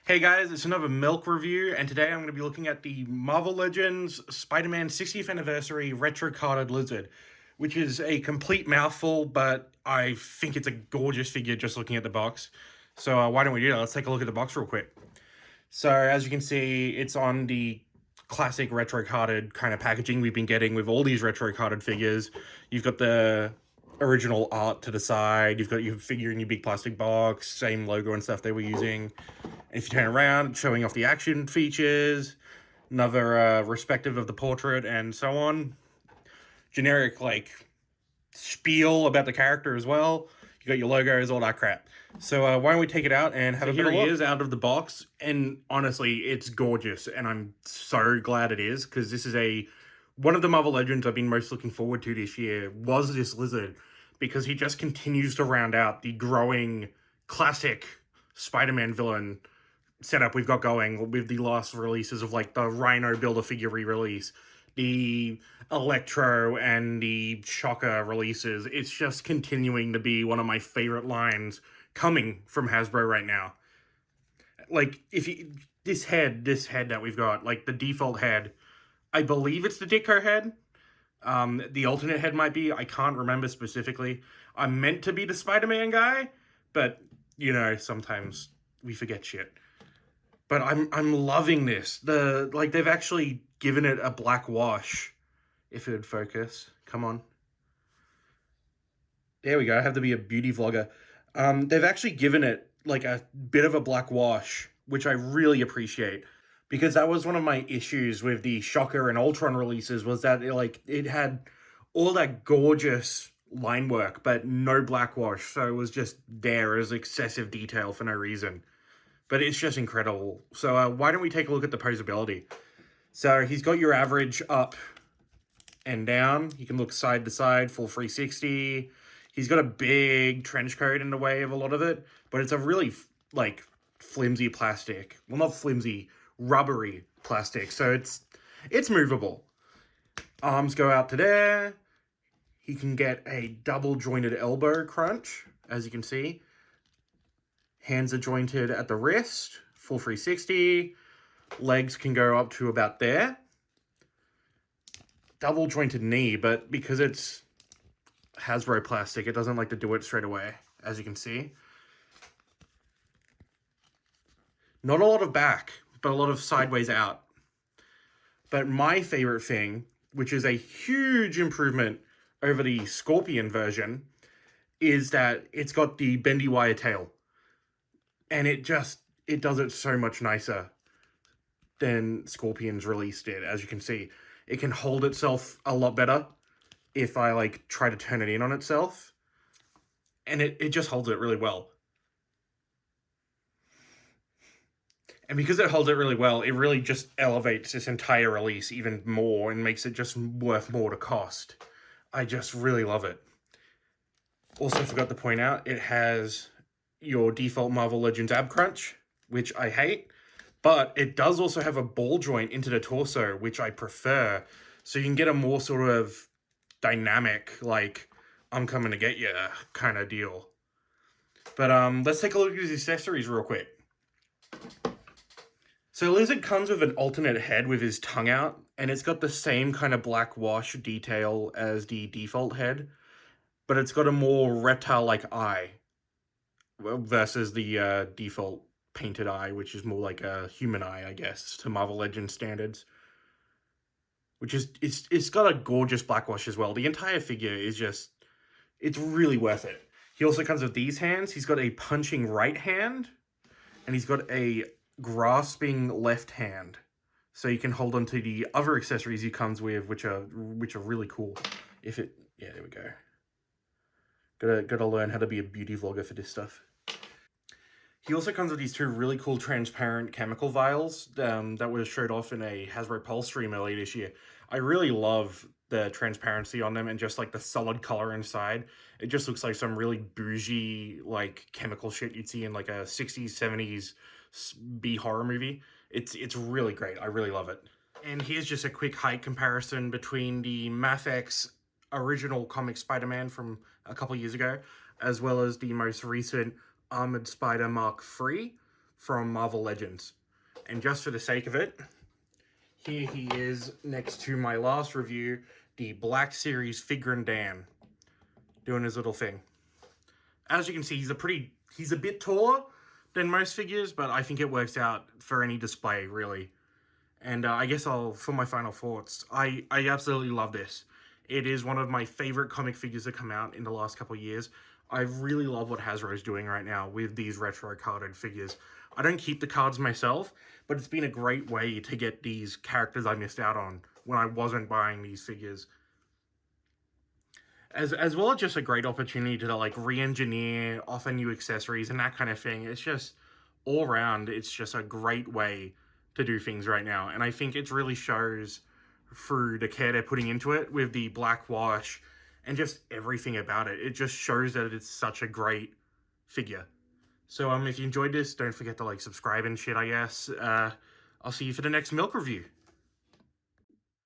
Hey guys, it's another Milk review, and today I'm going to be looking at the Marvel Legends Spider-Man 60th Anniversary Retro Carded Lizard, which is a complete mouthful, but I think it's a gorgeous figure just looking at the box. So why don't we do that? Let's take a look at the box real quick. So as you can see, it's on the classic retro carded kind of packaging we've been getting with all these retro carded figures. You've got the original art to the side, you've got your figure in your big plastic box, same logo and stuff they were using. And if you turn around, showing off the action features, another respective of the portrait, and so on. Generic, like, spiel about the character as well. You got your logos, all that crap. So why don't we take it out and have a better look? Here he is out of the box, and honestly, it's gorgeous, and I'm so glad it is, because this is one of the Marvel Legends I've been most looking forward to this year was this Lizard, because he just continues to round out the growing classic Spider-Man villain setup we've got going with the last releases of like the Rhino Build-A-Figure re-release, the Electro and the Shocker releases. It's just continuing to be one of my favorite lines coming from Hasbro right now. Like, if you, this head that we've got, like the default head, I believe it's the Ditko head. The alternate head might be, I can't remember specifically. I'm meant to be the Spider-Man guy, but you know, sometimes we forget shit. But I'm loving this. They've actually given it a black wash. If it would focus. Come on. There we go. I have to be a beauty vlogger. They've actually given it like a bit of a black wash, which I really appreciate. Because that was one of my issues with the Shocker and Ultron releases, was that it had all that gorgeous line work, but no black wash. So it was just there as excessive detail for no reason. But it's just incredible. So why don't we take a look at the posability? So he's got your average up and down. You can look side to side, full 360. He's got a big trench coat in the way of a lot of it, but it's a really, like, flimsy plastic. Well, not flimsy, rubbery plastic. So it's movable. Arms go out to there. He can get a double jointed elbow crunch, as you can see. Hands are jointed at the wrist, full 360. Legs can go up to about there. Double jointed knee, but because it's Hasbro plastic, it doesn't like to do it straight away, as you can see. Not a lot of back, but a lot of sideways out. But my favorite thing, which is a huge improvement over the Scorpion version, is that it's got the bendy wire tail. And it does it so much nicer than Scorpion's release did, as you can see. It can hold itself a lot better if I, like, try to turn it in on itself. And it just holds it really well. And because it holds it really well, it really just elevates this entire release even more and makes it just worth more to cost. I just really love it. Also forgot to point out, it has your default Marvel Legends ab crunch, which I hate, but it does also have a ball joint into the torso, which I prefer, so you can get a more sort of dynamic, like, I'm coming to get you kind of deal. But let's take a look at his accessories real quick. So Lizard comes with an alternate head with his tongue out, and it's got the same kind of black wash detail as the default head, but it's got a more reptile-like eye versus the default painted eye, which is more like a human eye, I guess, to Marvel Legends standards. Which is, it's got a gorgeous black wash as well. The entire figure is just, it's really worth it. He also comes with these hands. He's got a punching right hand, and he's got a grasping left hand. So you can hold on to the other accessories he comes with, which are really cool. Yeah, there we go. Gotta learn how to be a beauty vlogger for this stuff. He also comes with these two really cool transparent chemical vials that was showed off in a Hasbro Pulse stream earlier this year. I really love the transparency on them and just like the solid color inside. It just looks like some really bougie, like, chemical shit you'd see in like a 60s, 70s B horror movie. It's really great. I really love it. And here's just a quick height comparison between the Mafex original comic Spider-Man from a couple years ago, as well as the most recent Armored Spider Mark III. from Marvel Legends. And just for the sake of it, here he is next to my last review, the Black Series Figrin D'an, doing his little thing. As you can see, he's a bit taller than most figures, but I think it works out for any display, really. And I guess for my final thoughts, I absolutely love this. It is one of my favorite comic figures that come out in the last couple of years. I really love what Hasbro's doing right now with these retro carded figures. I don't keep the cards myself, but it's been a great way to get these characters I missed out on when I wasn't buying these figures. As well as just a great opportunity to like re-engineer, offer new accessories and that kind of thing. It's just all around, it's just a great way to do things right now. And I think it really shows through the care they're putting into it with the black wash and just everything about it. It just shows that it's such a great figure. So if you enjoyed this, don't forget to like subscribe and shit, I guess. I'll see you for the next Milk review.